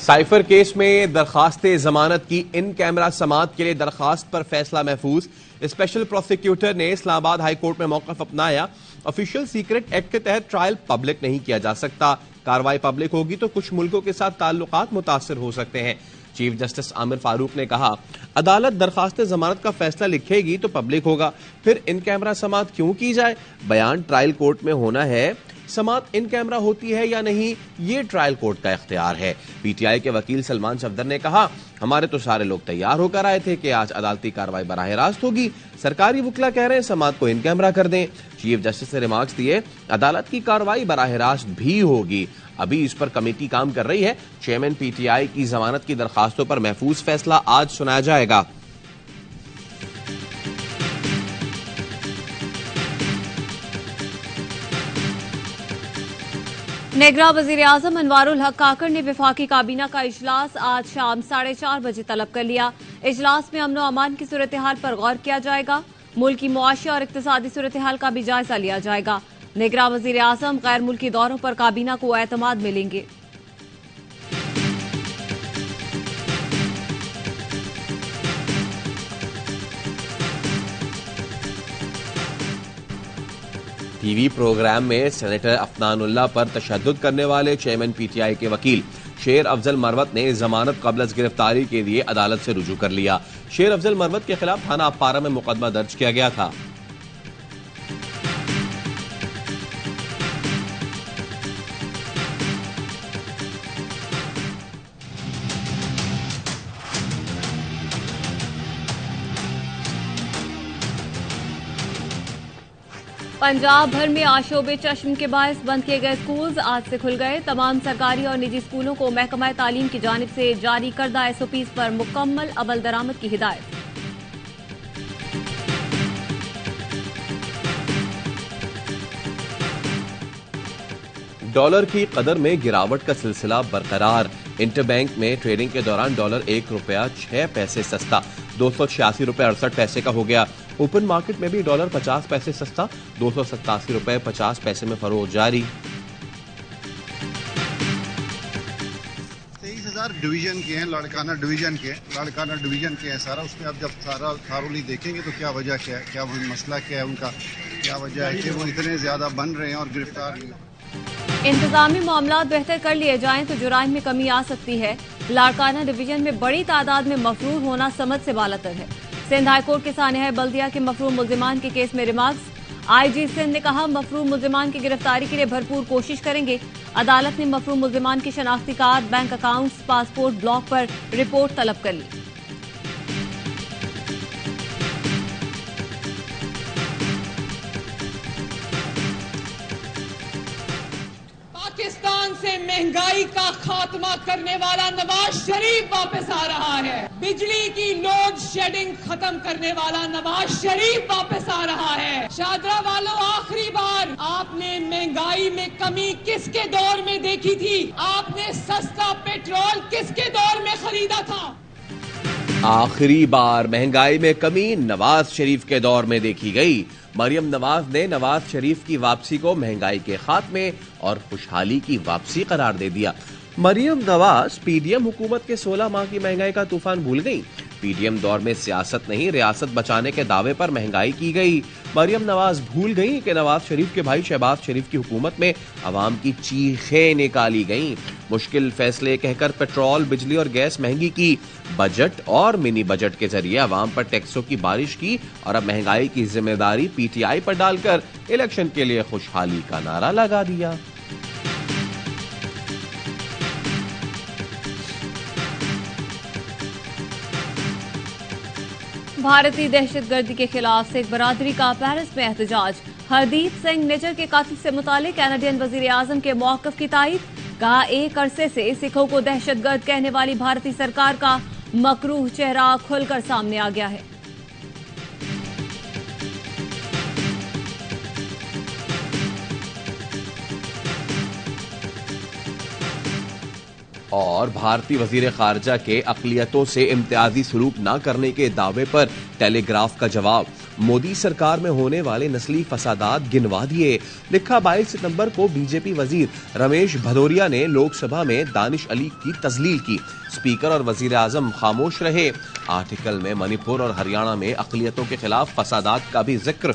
Cipher case में दरखास्त जमानत की इन कैमरा समाअत के लिए दरखास्त पर फैसला महफूज। स्पेशल प्रोसिक्यूटर ने इस्लामाबाद हाई कोर्ट में मौक़िफ़ अपनाया। ऑफिशियल सीक्रेट एक्ट के तहत ट्रायल पब्लिक नहीं किया जा सकता। कार्रवाई पब्लिक होगी तो कुछ मुल्कों के साथ ताल्लुकात मुतासर हो सकते हैं। चीफ जस्टिस आमिर फारूक ने कहा, अदालत दरखास्त जमानत का फैसला लिखेगी तो पब्लिक होगा, फिर इन कैमरा समाअत क्यों की जाए? बयान ट्रायल कोर्ट में होना है, समाअत इन कैमरा होती है या नहीं ये ट्रायल कोर्ट का इख्तियार है। पीटीआई के वकील सलमान सफदर ने कहा, हमारे तो सारे लोग तैयार होकर आए थे कि आज अदालती कार्रवाई बराह रास्त होगी। सरकारी वकील कह रहे हैं समाअत को इन कैमरा कर दें। चीफ जस्टिस ने रिमार्क्स दिए, अदालत की कार्रवाई बराह रास्त भी होगी, अभी इस पर कमेटी काम कर रही है। चेयरमैन पीटीआई की जमानत की दरखास्तों पर महफूज फैसला आज सुनाया जाएगा। नेगरा वजीर आजम अनवारुल हक काकड़ ने वफाकी काबीना का इजलास आज शाम 4:30 बजे तलब कर लिया। इजलास में अमन व अमान की सूरत हाल पर गौर किया जाएगा। मुल्क की मुआशी और इक्तिसादी सूरत हाल का भी जायजा लिया जाएगा। नेगरा वजीर आजम गैर मुल्की दौरों पर काबीना को एतमाद मिलेंगे। टीवी प्रोग्राम में सेनेटर अफनानुल्लाह पर तशद्दुद करने वाले चेयरमैन पीटीआई के वकील शेर अफजल मरवत ने जमानत कबल गिरफ्तारी के लिए अदालत से रुजू कर लिया। शेर अफजल मरवत के खिलाफ थाना अपारा में मुकदमा दर्ज किया गया था। पंजाब भर में आशोबे चश्म के बायस बंद किए गए स्कूल आज से खुल गए। तमाम सरकारी और निजी स्कूलों को महकमा तालीम की जानिब से जारी करदा एसओपीज पर मुकम्मल अमल दरामद की हिदायत। डॉलर की कदर में गिरावट का सिलसिला बरकरार। इंटरबैंक में ट्रेडिंग के दौरान डॉलर ₹1.06 सस्ता ₹286.68 का हो गया। ओपन मार्केट में भी डॉलर 50 पैसे सस्ता ₹287.50 में फरोख्त जारी। 23,000 डिवीजन के हैं, लाड़काना डिवीजन के हैं सारा। उसमें अब जब सारा थारोली देखेंगे तो क्या वजह क्या है, क्या मसला क्या है, उनका क्या वजह है कि वो इतने ज्यादा बन रहे हैं और गिरफ्तार नहीं। इंतजामी मामला बेहतर कर लिए जाएं तो जुराइम में कमी आ सकती है। लाड़काना डिवीजन में बड़ी तादाद में मफरूर होना समझ से बालातर है। सिंध हाईकोर्ट के सानिया बल्दिया के मफरूर मुल्जिमान के केस में रिमार्क्स। आईजी सिंध ने कहा, मफरूर मुल्जिमान की गिरफ्तारी के लिए भरपूर कोशिश करेंगे। अदालत ने मफरूर मुल्जिमान की शनाख्ती card, bank accounts, passport block पर रिपोर्ट तलब कर ली। पाकिस्तान से महंगाई का खात्मा करने वाला नवाज शरीफ वापस आ रहा है। बिजली की लोड शेडिंग खत्म करने वाला नवाज शरीफ वापस आ रहा है। शादरा वालों, आखिरी बार आपने महंगाई में कमी किसके दौर में देखी थी? आपने सस्ता पेट्रोल किसके दौर में खरीदा था? आखिरी बार महंगाई में कमी नवाज शरीफ के दौर में देखी गई। मरियम नवाज ने नवाज शरीफ की वापसी को महंगाई के खात्मे और खुशहाली की वापसी करार दे दिया। मरियम नवाज पीडीएम हुकूमत के 16 माह की महंगाई का तूफान भूल गई। पीडीएम दौर में सियासत नहीं, रियासत बचाने के दावे पर महंगाई की गई। मरियम नवाज भूल गई कि नवाज शरीफ के भाई शहबाज शरीफ की हुकूमत में अवाम की चीखें निकाली गईं। मुश्किल फैसले कहकर पेट्रोल, बिजली और गैस महंगी की। बजट और मिनी बजट के जरिए अवाम पर टैक्सों की बारिश की और अब महंगाई की जिम्मेदारी पीटीआई पर डालकर इलेक्शन के लिए खुशहाली का नारा लगा दिया। भारतीय दहशतगर्दी के खिलाफ सिख बरादरी का पेरिस में एहतजाज। हरदीप सिंह निज्जर के कत्ल से मुतालिक कैनेडियन वजीर आजम के मौक़िफ़ की तायीद। कहा, एक अरसे से सिखों को दहशतगर्द कहने वाली भारतीय सरकार का मकरूह चेहरा खुलकर सामने आ गया है। और भारतीय वजीर खारजा के अक़लियतों से इम्तियाजी सलूक न करने के दावे पर टेलीग्राफ का जवाब। मोदी सरकार में होने वाले नस्ली फसादात गिनवा दिए। लिखा 22 सितंबर को बीजेपी वजीर रमेश भदौरिया ने लोकसभा में दानिश अली की तजलील की। स्पीकर और वजीर आजम खामोश रहे। आर्टिकल में मणिपुर और हरियाणा में अकलियतों के खिलाफ फसादात का भी जिक्र।